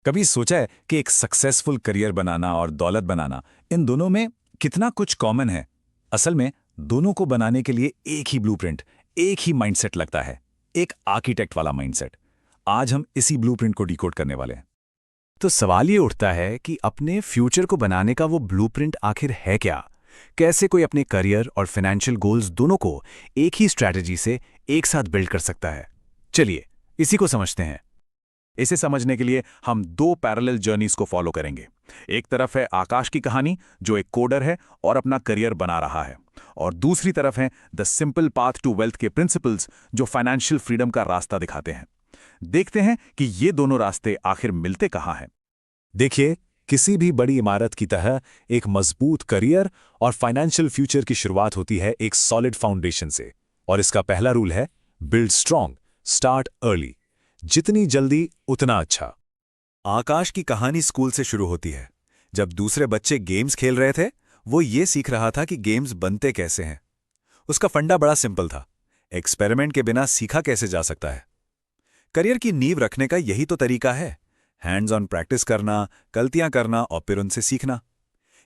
कभी सोचा है कि एक सक्सेसफुल करियर बनाना और दौलत बनाना, इन दोनों में कितना कुछ कॉमन है? असल में दोनों को बनाने के लिए एक ही ब्लूप्रिंट, एक ही माइंडसेट लगता है, एक आर्किटेक्ट वाला माइंडसेट। आज हम इसी ब्लूप्रिंट को डिकोड करने वाले हैं। तो सवाल ये उठता है कि अपने फ्यूचर को बनाने का वो ब्लूप्रिंट आखिर है क्या? कैसे कोई अपने करियर और फाइनेंशियल गोल्स दोनों को एक ही स्ट्रैटेजी से एक साथ बिल्ड कर सकता है? चलिए, इसी को समझते हैं। इसे समझने के लिए हम दो पैरेलल जर्नीज को फॉलो करेंगे। एक तरफ है आकाश की कहानी, जो एक कोडर है और अपना करियर बना रहा है, और दूसरी तरफ है the simple path to wealth के प्रिंसिपल्स, जो फाइनेंशियल फ्रीडम का रास्ता दिखाते हैं। देखते हैं कि ये दोनों रास्ते आखिर मिलते कहाँ हैं। देखिए, किसी भी बड़ी इमारत की तरह एक मजबूत करियर और फाइनेंशियल फ्यूचर की शुरुआत होती है एक सॉलिड फाउंडेशन से। और इसका पहला रूल है बिल्ड स्ट्रांग, स्टार्ट अर्ली। जितनी जल्दी उतना अच्छा। आकाश की कहानी स्कूल से शुरू होती है। जब दूसरे बच्चे गेम्स खेल रहे थे, वो ये सीख रहा था कि गेम्स बनते कैसे हैं। उसका फंडा बड़ा सिंपल था, एक्सपेरिमेंट के बिना सीखा कैसे जा सकता है। करियर की नींव रखने का यही तो तरीका है, हैंड्स ऑन प्रैक्टिस करना, गलतियां करना और फिर उनसे सीखना।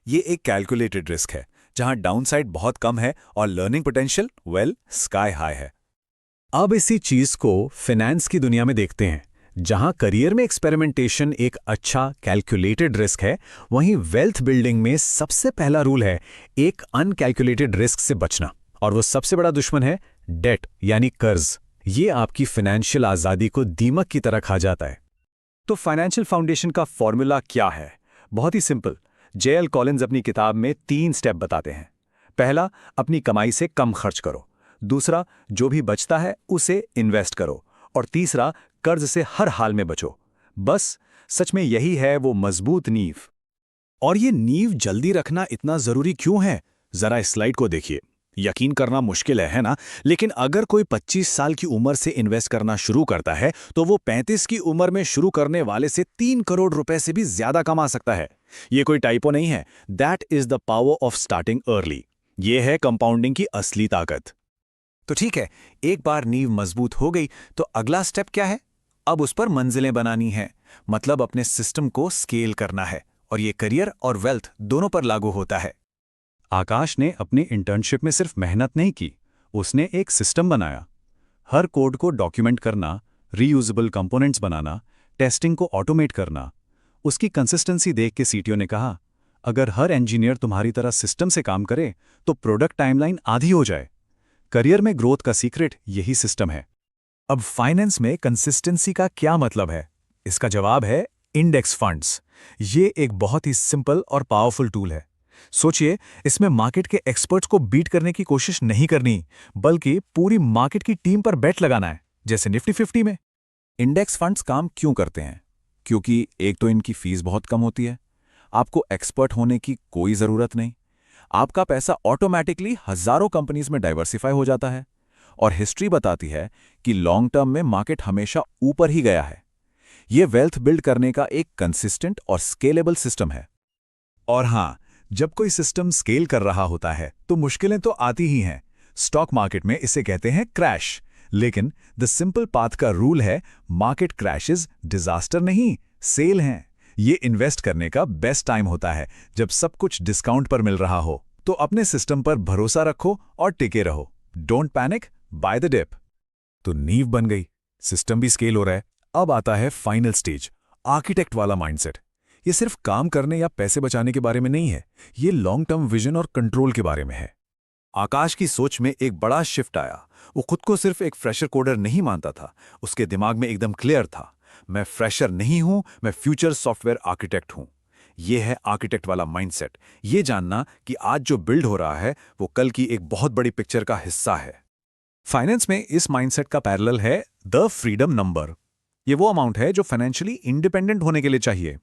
ये एक कैलकुलेटेड रिस्क है, जहां डाउनसाइड बहुत कम है और लर्निंग पोटेंशियल स्काई हाई है। अब इसी चीज को फाइनेंस की दुनिया में देखते हैं। जहां करियर में एक्सपेरिमेंटेशन एक अच्छा कैलकुलेटेड रिस्क है, वहीं वेल्थ बिल्डिंग में सबसे पहला रूल है एक अनकैलकुलेटेड रिस्क से बचना। और वो सबसे बड़ा दुश्मन है डेट, यानी कर्ज। ये आपकी फाइनेंशियल आजादी को दीमक की तरह खा जाता है। तो फाइनेंशियल फाउंडेशन का फॉर्मूला क्या है? बहुत ही सिंपल। जेएल कॉलिंस अपनी किताब में 3 स्टेप बताते हैं। पहला, अपनी कमाई से कम खर्च करो। दूसरा, जो भी बचता है उसे इन्वेस्ट करो। और तीसरा, कर्ज से हर हाल में बचो। बस, सच में यही है वो मजबूत नींव। और ये नींव जल्दी रखना इतना जरूरी क्यों है? जरा इस स्लाइड को देखिए। यकीन करना मुश्किल है ना? लेकिन अगर कोई 25 साल की उम्र से इन्वेस्ट करना शुरू करता है, तो वो 35 की उम्र में शुरू करने वाले से 3 करोड़ रुपए से भी ज्यादा कमा सकता है। ये कोई टाइपो नहीं है। That is the power of starting early. ये है कंपाउंडिंग की असली ताकत। तो ठीक है, एक बार नींव मजबूत हो गई तो अगला स्टेप क्या है? अब उस पर मंजिलें बनानी है, मतलब अपने सिस्टम को स्केल करना है। और ये करियर और वेल्थ दोनों पर लागू होता है। आकाश ने अपनी इंटर्नशिप में सिर्फ मेहनत नहीं की, उसने एक सिस्टम बनाया। हर कोड को डॉक्यूमेंट करना, रीयूजेबल कंपोनेंट्स बनाना, टेस्टिंग को ऑटोमेट करना। उसकी कंसिस्टेंसी देख के सीटीओ ने कहा, अगर हर इंजीनियर तुम्हारी तरह सिस्टम से काम करे तो प्रोडक्ट टाइमलाइन आधी हो जाए। करियर में ग्रोथ का सीक्रेट यही सिस्टम है। अब फाइनेंस में कंसिस्टेंसी का क्या मतलब है? इसका जवाब है इंडेक्स फंड्स। ये एक बहुत ही सिंपल और पावरफुल टूल है। सोचिए, इसमें मार्केट के एक्सपर्ट्स को बीट करने की कोशिश नहीं करनी, बल्कि पूरी मार्केट की टीम पर बेट लगाना है, जैसे निफ्टी 50 में। इंडेक्स फंड्स काम क्यों करते हैं? क्योंकि एक तो इनकी फीस बहुत कम होती है, आपको एक्सपर्ट होने की कोई जरूरत नहीं, आपका पैसा ऑटोमैटिकली हजारों कंपनीज में डाइवर्सिफाई हो जाता है, और हिस्ट्री बताती है कि लॉन्ग टर्म में मार्केट हमेशा ऊपर ही गया है। यह वेल्थ बिल्ड करने का एक कंसिस्टेंट और स्केलेबल सिस्टम है। और हां, जब कोई सिस्टम स्केल कर रहा होता है तो मुश्किलें तो आती ही हैं। स्टॉक मार्केट में इसे कहते हैं क्रैश। लेकिन द सिंपल पाथ का रूल है मार्केट क्रैशेस डिजास्टर नहीं, सेल हैं। ये इन्वेस्ट करने का बेस्ट टाइम होता है, जब सब कुछ डिस्काउंट पर मिल रहा हो। तो अपने सिस्टम पर भरोसा रखो और टिके रहो। Don't panic, buy the dip. तो नींव बन गई, सिस्टम भी स्केल हो रहा है। अब आता है फाइनल स्टेज, आर्किटेक्ट वाला माइंडसेट। ये सिर्फ काम करने या पैसे बचाने के बारे में नहीं है, ये लॉन्ग टर्म विजन और कंट्रोल के बारे में है। आकाश की सोच में एक बड़ा शिफ्ट आया। वो खुद को सिर्फ एक फ्रेशर कोडर नहीं मानता था। उसके दिमाग में एकदम क्लियर था, मैं फ्रेशर नहीं हूं, मैं फ्यूचर सॉफ्टवेयर आर्किटेक्ट हूं। यह है आर्किटेक्ट वाला माइंडसेट। ये जानना कि आज जो बिल्ड हो रहा है वो कल की एक बहुत बड़ी पिक्चर का हिस्सा है। फाइनेंस में इस माइंडसेट का पैरेलल है द फ्रीडम नंबर। ये वो अमाउंट है जो फाइनेंशियली इंडिपेंडेंट होने के लिए चाहिए।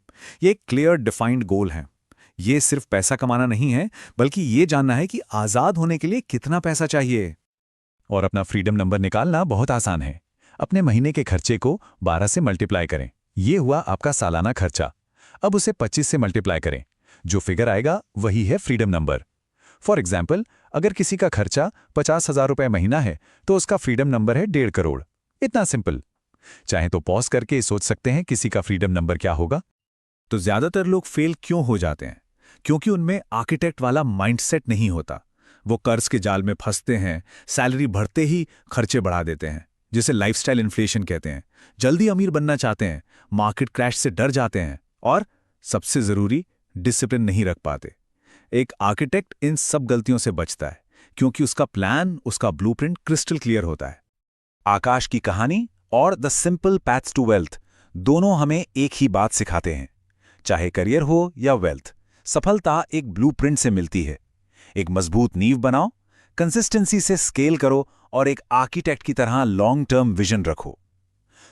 ये एक क्लियर डिफाइंड गोल है। ये सिर्फ पैसा कमाना नहीं है, बल्कि ये जानना है कि आजाद होने के लिए कितना पैसा चाहिए। और अपना फ्रीडम नंबर निकालना बहुत आसान है। अपने महीने के खर्चे को 12 से मल्टीप्लाई करें। ये हुआ आपका सालाना खर्चा। अब उसे 25 से मल्टीप्लाई करें। जो फिगर आएगा वही है फ्रीडम नंबर। फॉर एग्जाम्पल, अगर किसी का खर्चा 50,000 रुपये महीना है तो उसका फ्रीडम नंबर है 1.5 करोड़। इतना सिंपल। चाहे तो पॉज करके सोच सकते हैं किसी का फ्रीडम नंबर क्या होगा। तो ज्यादातर लोग फेल क्यों हो जाते हैं? क्योंकि उनमें आर्किटेक्ट वाला माइंडसेट नहीं होता। वो कर्ज के जाल में फंसते हैं, सैलरी बढ़ते ही खर्चे बढ़ा देते हैं, जिसे लाइफस्टाइल इन्फ्लेशन कहते हैं। जल्दी अमीर बनना चाहते हैं, मार्केट क्रैश से डर जाते हैं, और सबसे जरूरी, डिसिप्लिन नहीं रख पाते। एक आर्किटेक्ट इन सब गलतियों से बचता है, क्योंकि उसका प्लान, उसका ब्लूप्रिंट क्रिस्टल क्लियर होता है। आकाश की कहानी और the simple paths to wealth दोनों हमें एक ही बात सिखाते हैं। चाहे करियर हो या वेल्थ, सफलता एक ब्लूप्रिंट से मिलती है। एक मजबूत नींव बनाओ, कंसिस्टेंसी से स्केल करो और एक आर्किटेक्ट की तरह लॉन्ग टर्म विजन रखो।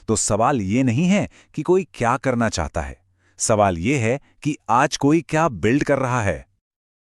तो सवाल ये नहीं है कि कोई क्या करना चाहता है, सवाल ये है कि आज कोई क्या बिल्ड कर रहा है।